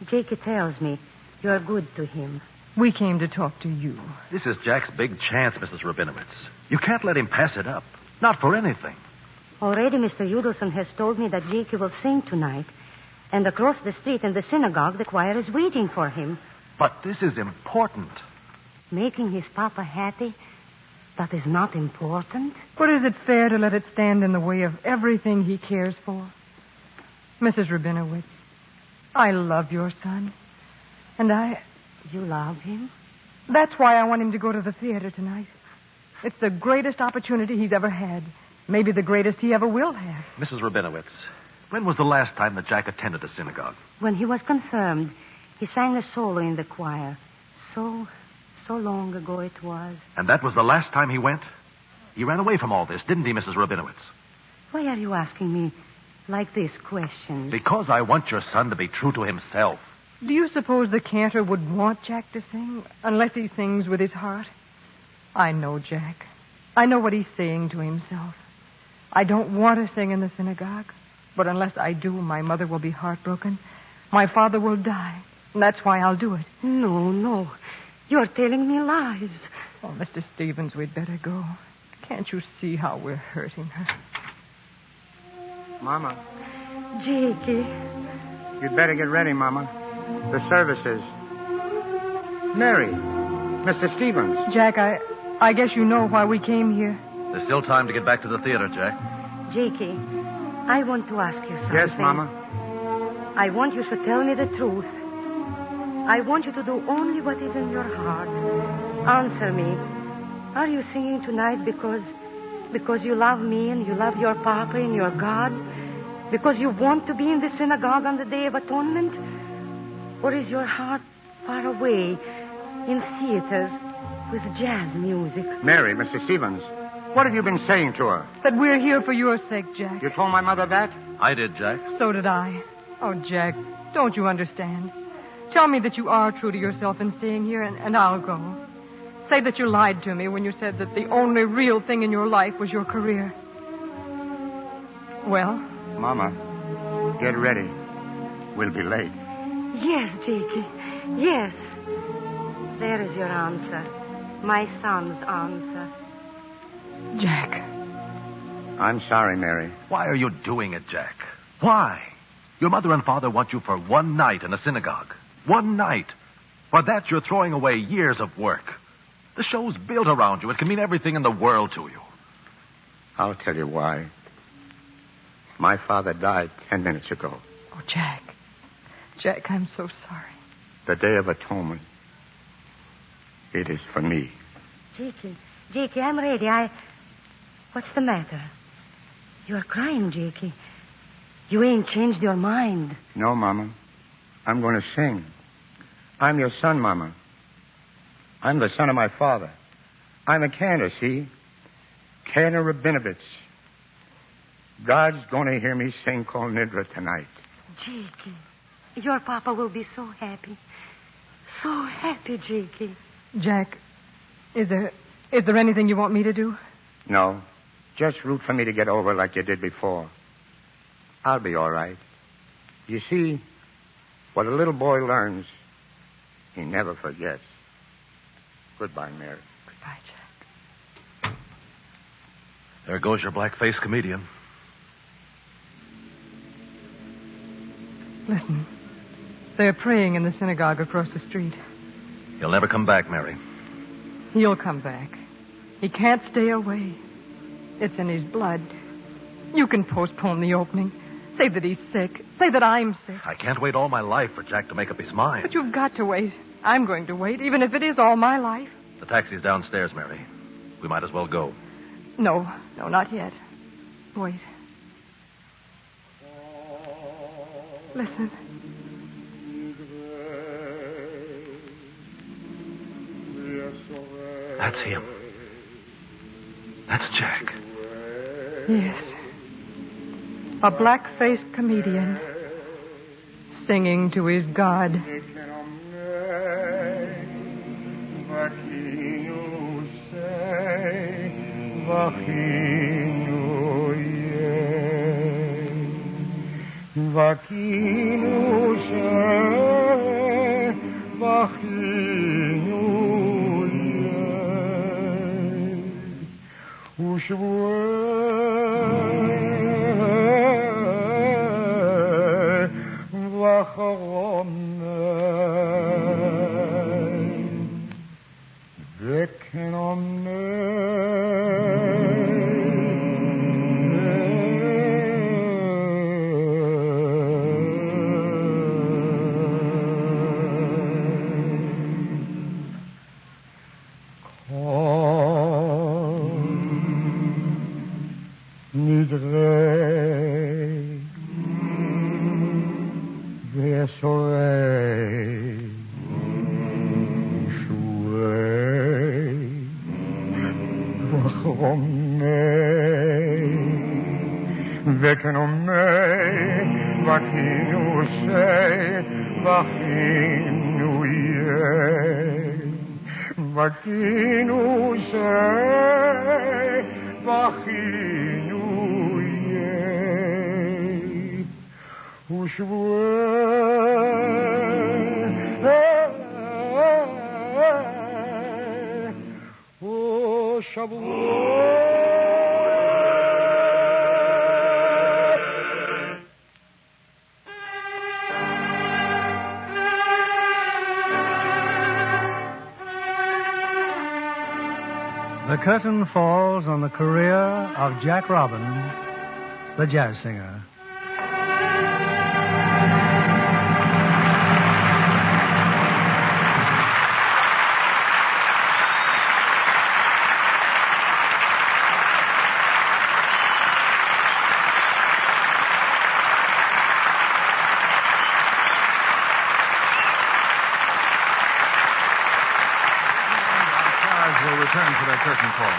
Jakey tells me you're good to him. We came to talk to you. This is Jack's big chance, Mrs. Rabinowitz. You can't let him pass it up. Not for anything. Already Mr. Udelson has told me that Jakey will sing tonight. And across the street in the synagogue, the choir is waiting for him. But this is important. Making his papa happy, that is not important. But is it fair to let it stand in the way of everything he cares for? Mrs. Rabinowitz, I love your son. And You love him? That's why I want him to go to the theater tonight. It's the greatest opportunity he's ever had. Maybe the greatest he ever will have. Mrs. Rabinowitz, when was the last time that Jack attended a synagogue? When he was confirmed, he sang a solo in the choir. So long ago it was. And that was the last time he went? He ran away from all this, didn't he, Mrs. Rabinowitz? Why are you asking me like this questions? Because I want your son to be true to himself. Do you suppose the cantor would want Jack to sing unless he sings with his heart? I know Jack. I know what he's saying to himself. I don't want to sing in the synagogue, but unless I do, my mother will be heartbroken. My father will die. And that's why I'll do it. No. You're telling me lies. Oh, Mr. Stevens, we'd better go. Can't you see how we're hurting her? Mama. Jakey. You'd better get ready, Mama. The services. Mary. Mr. Stevens. Jack, I guess you know why we came here. There's still time to get back to the theater, Jack. Jakey, I want to ask you something. Yes, Mama. I want you to tell me the truth. I want you to do only what is in your heart. Answer me. Are you singing tonight because you love me and you love your Papa and your God? Because you want to be in the synagogue on the Day of Atonement? Or is your heart far away in theaters with jazz music? Mary, Mr. Stevens, what have you been saying to her? That we're here for your sake, Jack. You told my mother that? I did, Jack. So did I. Oh, Jack, don't you understand? Tell me that you are true to yourself in staying here, and I'll go. Say that you lied to me when you said that the only real thing in your life was your career. Well? Mama, get ready. We'll be late. Yes, Jakey. Yes. There is your answer. My son's answer. Jack. I'm sorry, Mary. Why are you doing it, Jack? Why? Your mother and father want you for one night in a synagogue. One night. For that, you're throwing away years of work. The show's built around you. It can mean everything in the world to you. I'll tell you why. My father died 10 minutes ago. Oh, Jack. Jack, I'm so sorry. The Day of Atonement. It is for me. Jakey, I'm ready. What's the matter? You're crying, Jakey. You ain't changed your mind. No, Mama. I'm going to sing. I'm your son, Mama. I'm the son of my father. I'm a Cantor, see? Cantor Rabinovitz. God's going to hear me sing Kol Nidra tonight. Jakey, your Papa will be so happy. So happy, Jakey. Jack, is there anything you want me to do? No. Just root for me to get over like you did before. I'll be all right. You see, what a little boy learns, he never forgets. Goodbye, Mary. Goodbye, Jack. There goes your black-faced comedian. Listen. They're praying in the synagogue across the street. He'll never come back, Mary. He'll come back. He can't stay away. It's in his blood. You can postpone the opening. Say that he's sick. Say that I'm sick. I can't wait all my life for Jack to make up his mind. But you've got to wait. I'm going to wait, even if it is all my life. The taxi's downstairs, Mary. We might as well go. No, not yet. Wait. Listen. That's him. That's Jack. Yes. A black-faced comedian singing to his God. shovel. The curtain falls on the career of Jack Robin, the jazz singer. Will return for their curtain call.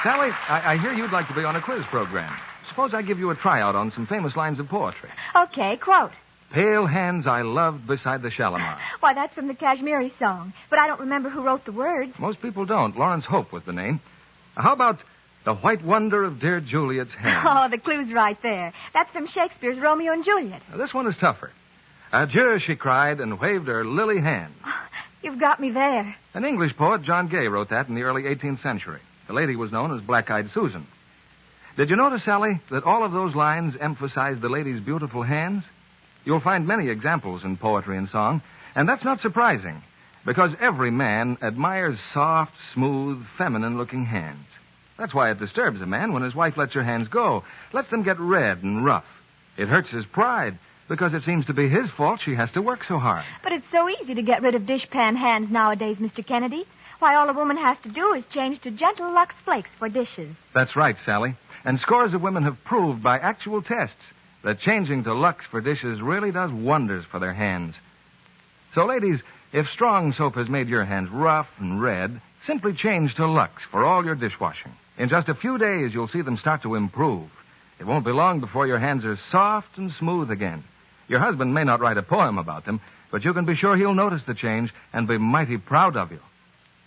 Sally, I hear you'd like to be on a quiz program. Suppose I give you a tryout on some famous lines of poetry. Okay, quote. Pale hands I loved beside the Shalimar. Why, that's from the Kashmiri song, but I don't remember who wrote the words. Most people don't. Lawrence Hope was the name. How about the white wonder of dear Juliet's hand? Oh, the clue's right there. That's from Shakespeare's Romeo and Juliet. Now, this one is tougher. Adieu, she cried, and waved her lily hand. You've got me there. An English poet, John Gay, wrote that in the early 18th century. The lady was known as Black-Eyed Susan. Did you notice, Sally, that all of those lines emphasize the lady's beautiful hands? You'll find many examples in poetry and song, and that's not surprising, because every man admires soft, smooth, feminine-looking hands. That's why it disturbs a man when his wife lets her hands go, lets them get red and rough. It hurts his pride, because it seems to be his fault she has to work so hard. But it's so easy to get rid of dishpan hands nowadays, Mr. Kennedy. Why, all a woman has to do is change to gentle Lux Flakes for dishes. That's right, Sally. And scores of women have proved by actual tests that changing to Lux for dishes really does wonders for their hands. So, ladies, if strong soap has made your hands rough and red, simply change to Lux for all your dishwashing. In just a few days, you'll see them start to improve. It won't be long before your hands are soft and smooth again. Your husband may not write a poem about them, but you can be sure he'll notice the change and be mighty proud of you.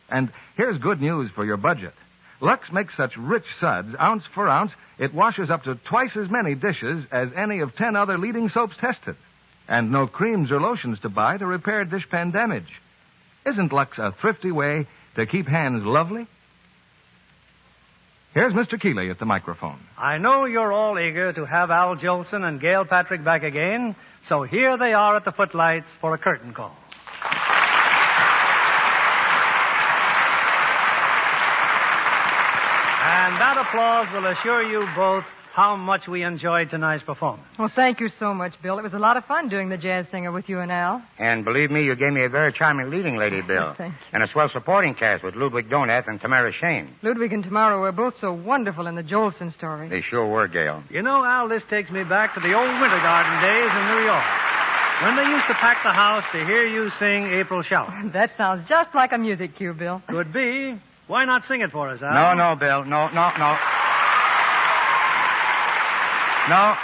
And here's good news for your budget. Lux makes such rich suds, ounce for ounce, it washes up to twice as many dishes as any of 10 other leading soaps tested. And no creams or lotions to buy to repair dishpan damage. Isn't Lux a thrifty way to keep hands lovely? Here's Mr. Keeley at the microphone. I know you're all eager to have Al Jolson and Gail Patrick back again, so here they are at the footlights for a curtain call. And that applause will assure you both how much we enjoyed tonight's performance. Well, thank you so much, Bill. It was a lot of fun doing the jazz singer with you and Al. And believe me, you gave me a very charming leading lady, Bill. Thank you. And a swell supporting cast with Ludwig Donath and Tamara Shane. Ludwig and Tamara were both so wonderful in the Jolson story. They sure were, Gail. You know, Al, this takes me back to the old Winter Garden days in New York, when they used to pack the house to hear you sing April Shower. That sounds just like a music cue, Bill. Could be. Why not sing it for us, Al? No, Bill. No. No,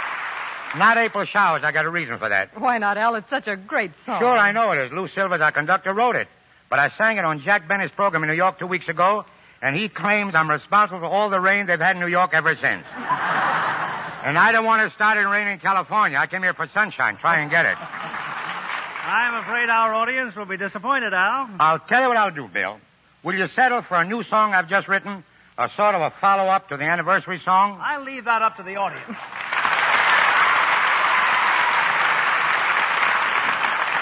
not April Showers. I got a reason for that. Why not, Al? It's such a great song. Sure, I know it is. Lou Silvers, our conductor, wrote it. But I sang it on Jack Bennett's program in New York 2 weeks ago, and he claims I'm responsible for all the rain they've had in New York ever since. And I don't want to start it raining in California. I came here for sunshine. Try and get it. I'm afraid our audience will be disappointed, Al. I'll tell you what I'll do, Bill. Will you settle for a new song I've just written? A sort of a follow-up to the anniversary song? I'll leave that up to the audience.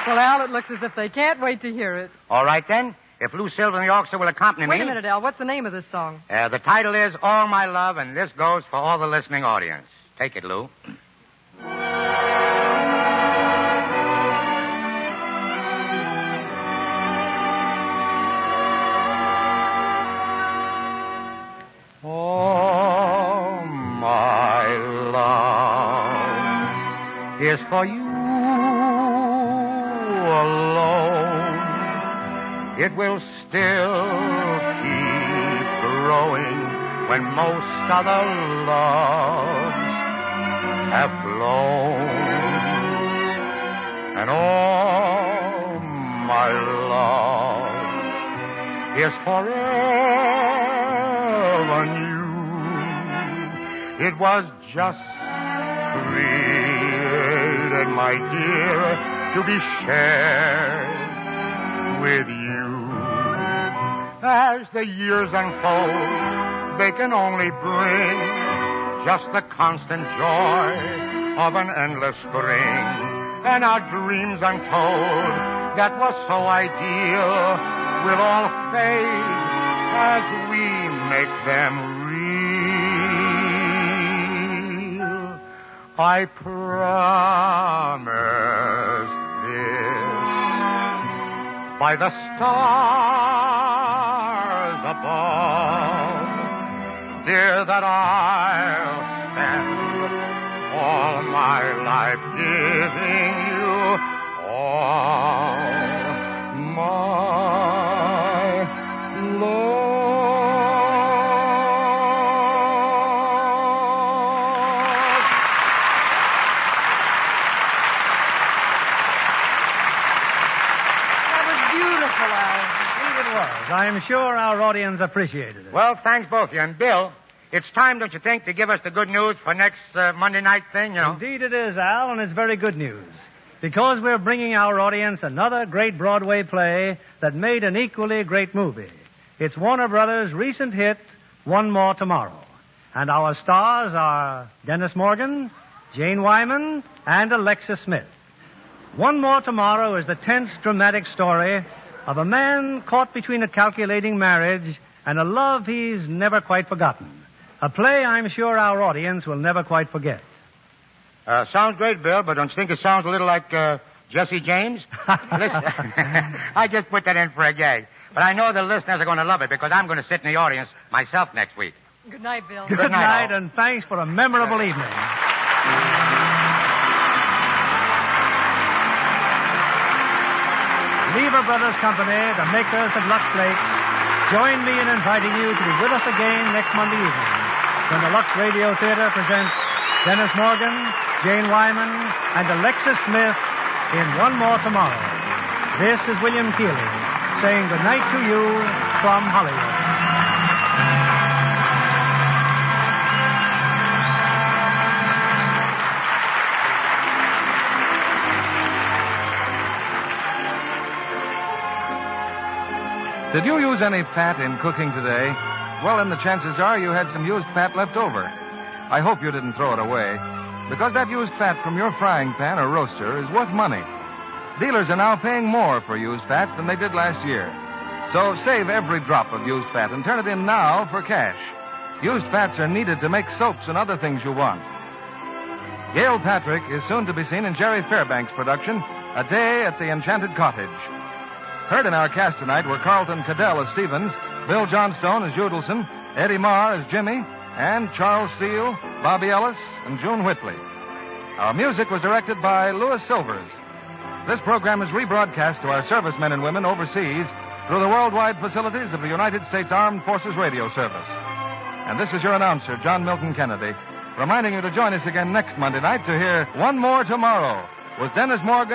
Well, Al, it looks as if they can't wait to hear it. All right, then. If Lou Silver and the orchestra will accompany me... Wait a minute, Al. What's the name of this song? The title is All My Love, and this goes for all the listening audience. Take it, Lou. All my love is for you alone. It will still keep growing when most other loves have flown. And all my love is forever new. It was just created, my dear, to be shared with you. As the years unfold, they can only bring just the constant joy of an endless spring. And our dreams untold that was so ideal will all fade as we make them real. I promise this by the stars above, dear, that I'll spend all my life giving you all my love. That was beautiful, Al. Indeed it was. I'm sure our audience appreciated it. Well, thanks both of you. And Bill, it's time, don't you think, to give us the good news for next Monday night thing, you know? Indeed it is, Al, and it's very good news. Because we're bringing our audience another great Broadway play that made an equally great movie. It's Warner Brothers' recent hit, One More Tomorrow. And our stars are Dennis Morgan, Jane Wyman, and Alexis Smith. One More Tomorrow is the tense, dramatic story of a man caught between a calculating marriage and a love he's never quite forgotten. A play I'm sure our audience will never quite forget. Sounds great, Bill, but don't you think it sounds a little like Jesse James? Listen, I just put that in for a gag. But I know the listeners are going to love it because I'm going to sit in the audience myself next week. Good night, Bill. Good night, and thanks for a memorable evening. Lever Brothers Company, the makers of Lux Flakes, join me in inviting you to be with us again next Monday evening when the Lux Radio Theater presents Dennis Morgan, Jane Wyman, and Alexis Smith in One More Tomorrow. This is William Keighley saying good night to you from Hollywood. Did you use any fat in cooking today? Well, then the chances are you had some used fat left over. I hope you didn't throw it away, because that used fat from your frying pan or roaster is worth money. Dealers are now paying more for used fats than they did last year. So save every drop of used fat and turn it in now for cash. Used fats are needed to make soaps and other things you want. Gail Patrick is soon to be seen in Jerry Fairbanks' production, A Day at the Enchanted Cottage. Heard in our cast tonight were Carlton Cadell as Stevens, Bill Johnstone as Udelson, Eddie Marr as Jimmy, and Charles Steele, Bobby Ellis, and June Whitley. Our music was directed by Louis Silvers. This program is rebroadcast to our servicemen and women overseas through the worldwide facilities of the United States Armed Forces Radio Service. And this is your announcer, John Milton Kennedy, reminding you to join us again next Monday night to hear One More Tomorrow with Dennis Morgan